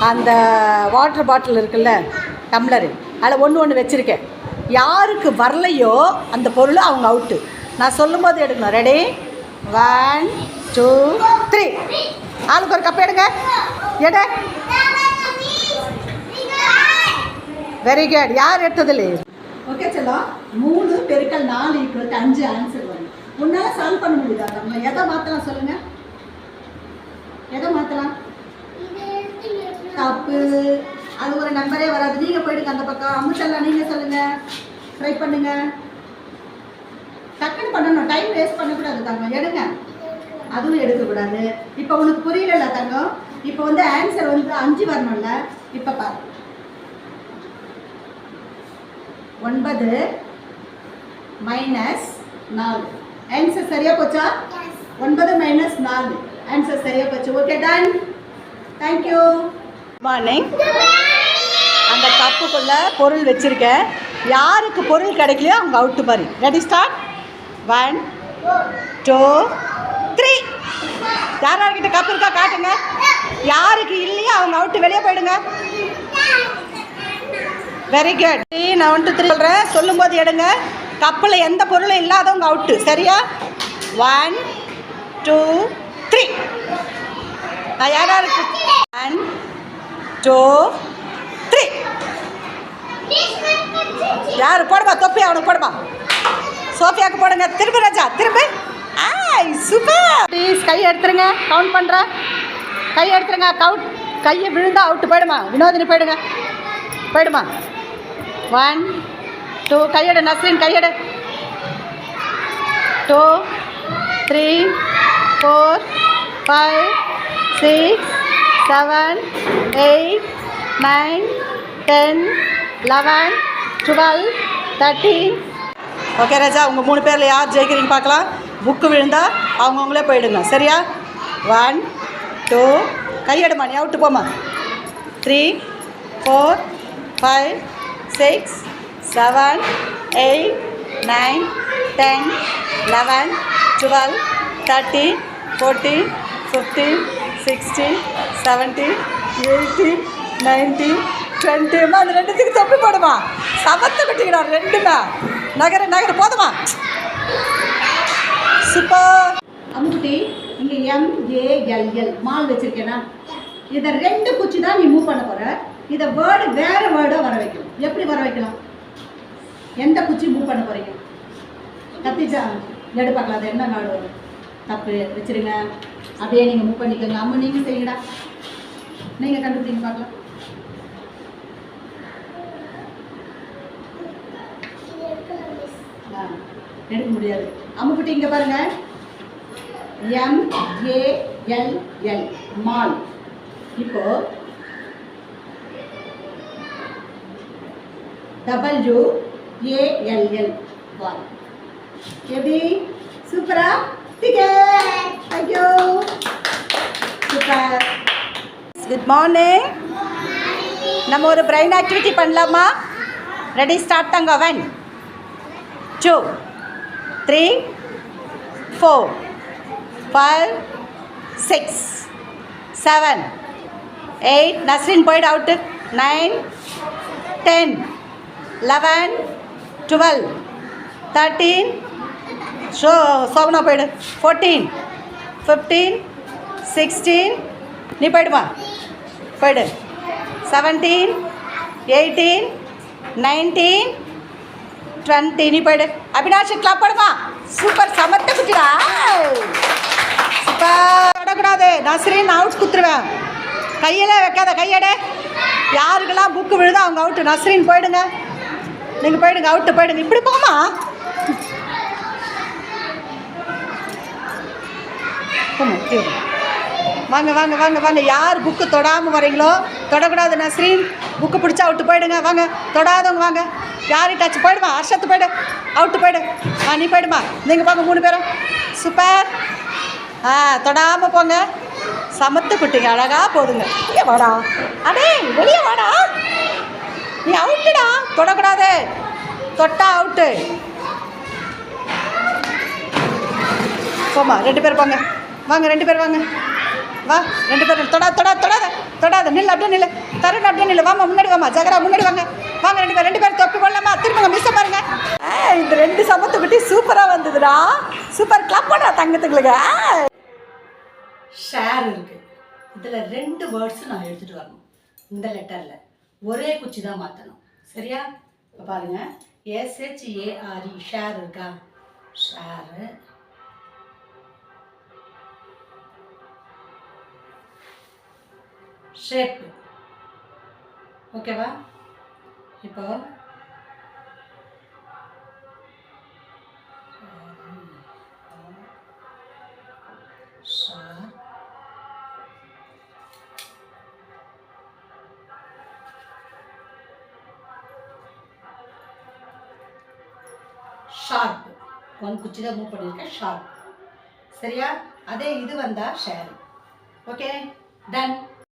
அந்த water bottle இருக்குல்ல, tumbler, அதில் ஒன்று வச்சுருக்கேன். யாருக்கு வரலையோ அந்த பொருள் அவங்க அவுட்டு. நான் சொல்லும்போது எடுக்கணும். ரெடி, 1 2 3. ஆளுக்கு ஒரு கப் எடுங்க. எடு. Very good. யார் எடுத்ததில்லை? ஓகே செல்லம். 3 பெருக்கல் 4 = 5 ஆன்சர் வரும். உன்னால் சால்வ் பண்ண முடியுதா? நம்ம எதை மாற்றலாம் சொல்லுங்கள்? எதை மாற்றலாம்? தப்பு. அது ஒரு நம்பரே வராது. நீங்கள் போயிடுங்க அந்த பக்கம். அம்முச்செல்லாம் நீங்கள் சொல்லுங்கள். ட்ரை பண்ணுங்க. டக்குன்னு பண்ணணும். டைம் வேஸ்ட் பண்ணக்கூடாது தங்கம். எடுங்க. அதுவும் எடுக்கக்கூடாது. இப்போ உனக்கு புரியல தங்கம். இப்போ வந்து ஆன்சர் வந்து 5 வரணும்ல. இப்போ பாரு. 9 - 4. ஆன்சர் சரியா போச்சா? 9 - 4. ஆன்சர் சரியா போச்சு. Okay, done. தேங்க்யூ. மார்னிங். அந்த கப்புக்குள்ள பொருள் வச்சிருக்கேன். யாருக்கு பொருள் கிடைக்கலையோ அவங்க அவுட்டு மாதிரி. Ready, start. 1 2 3. யார்கிட்ட கப்பு இருக்கா காட்டுங்க. யாருக்கு இல்லையோ அவங்க அவுட்டு. வெளியே போயிடுங்க. Very good. நான் 1 2 3 சொல்கிறேன். சொல்லும்போது எடுங்க. கப்பில் எந்த பொருளும் இல்லாதவங்க அவுட்டு. சரியா? 1 2 3. நான் யாருக்கு? 1 2 3. யார் போடுமா? தொப்பி அவனுக்கு போடுமா. சோஃபியாவுக்கு போடுங்க. திரும்ப ராஜா, திரும்ப. சூப்பர். ப்ளீஸ் கை எடுத்துருங்க. கவுண்ட் பண்ணுறேன். கை எடுத்துருங்க. கையை விழுந்தா அவுட்டு. போயிடுமா. வினோதினி போயிடுங்க. போயிடுமா. 1 2. கையெடு நஸ்ரின், கையெடு. 2 3 4 5 6 7 8 9 10 11 12 13. ஓகே ராஜா, உங்கள் 3 பேரில் யார் ஜெயிக்கிறீங்க பார்க்கலாம். புக்கு விழுந்தால் அவங்கவுங்களே போயிடுங்க. சரியா? 1 2. கையெடுமா. நீ அவுட்டு போமா. 3 4 5 6 7 8 9 10 11 12 13 14 15 16 17 18 19 20. அந்த 2த்துக்கு தொப்பி போடுமா. சமத்து கட்டிக்கிறா 2மே. நகர போதுமா. சூப்பர். அம்முட்டி, இங்கே MALL மால் வச்சுருக்கேனா? இதை 2 குச்சி தான் நீ மூவ் பண்ண போகிற. இதை வேர்டு வேறு வேர்டாக வர வைக்கணும். எப்படி வர வைக்கலாம்? எந்த குச்சி மூவ் பண்ண போகிறீங்க? கத்திச்சா எடு பார்க்கலாம். அது என்ன வேர்டு வரும்? தப்பு. வச்சுருங்க. அப்படியே நீங்கள் மூவ் பண்ணிக்கோங்க. அம்மா நீங்கள் செய்யுங்கடா. நீங்கள் கண்டுபிடிங்க பார்க்கலாம். எடுக்க முடியாது. அம்முக்குட்டி இங்கே பாருங்கள். MALL mall. இப்போ WALL வால். எப்படி? சூப்பரா? Ticket. Thank you. Super. Good morning. நம்ம ஒரு பிரெயின் ஆக்டிவிட்டி பண்ணலாமா? ரெடி, ஸ்டார்ட் தாங்க. 1 2 3 4 5 6 7 8. நஸ்ரின் போய்டு அவுட்டு. 9 10 11 12 13. சோபனா போய்டு. 14 15 16. நீ போய்டுமா. போய்டு. 17 18 19 20. நீ போய்டு. அபினாஷ் கிளாப் போடுமா. சூப்பர். சமத்த குச்சிடா. சூப்பர். தொடக்கூடாது. நஸ்ரின் அவுட்ஸ் குத்துருவேன். கையிலே வைக்காத. கையடே. யாருக்கெல்லாம் புக்கு விழுதோ அவங்க அவுட்டு. நஸ்ரின் போயிடுங்க. நீங்கள் போயிடுங்க. அவுட்டு போயிடுங்க. இப்படி போமா. வாங்க வாங்க வாங்க வாங்க. யார் புக்கு தொடாமல் வரீங்களோ தொடக்கூடாது. நஸ்ரின் புக்கு பிடிச்சா அவுட்டு. போயிடுங்க. வாங்க. தொடாதவங்க வாங்க. யாரையும் டச். போயிடுமா. அர்ஷத்து போய்டு. அவுட்டு போய்டு. நீ போய்டுமா. நீங்கள் போங்க 3 பேரும். சூப்பர். தொடாமல் போங்க. சமத்து குட்டிங்க. அழகாக போதுங்க. இங்கே வாடா. அடே வெளியே வாடா. நீ அவுட்டுடா. தொடக்கூடாது. தொட்டா அவுட்டு. போமா. 2 பேர் போங்க. வாங்க 2 பேர் வாங்க. வா 2 பேர். தொடாத தொடாத தொடாத தொடாத. நில்லு அப்படியே நில்லு தருண் அப்படியே நில்லு வாமா முன்னாடி வாமா ஜகரா முன்னாடி வாங்க வாங்க ரெண்டு பேரும் தொப்பி போடலாமா திரும்பங்க மிஸ் பாருங்க இந்த 2 சமத்துக்குட்டி சூப்பராக வந்ததுடா சூப்பர் கிளப் பண்ணுறா தங்கத்துங்களுக்கு ஷேர் இருக்கு இதில் 2 வேர்ட்ஸ் நான் எடுத்துகிட்டு வரணும் இந்த லெட்டரில் ஒரே குச்சி தான் மாற்றணும் சரியா இப்போ பாருங்க SHARE ஷேர் இருக்கா ஷேரு ஷேப் ஓகேவா இப்போ ஷார்ப் 1 குச்சி தான் மூவ் பண்ணியிருக்கேன் ஷார்ப் சரியா அதே இது வந்தால் ஷேர் ஓகே டன்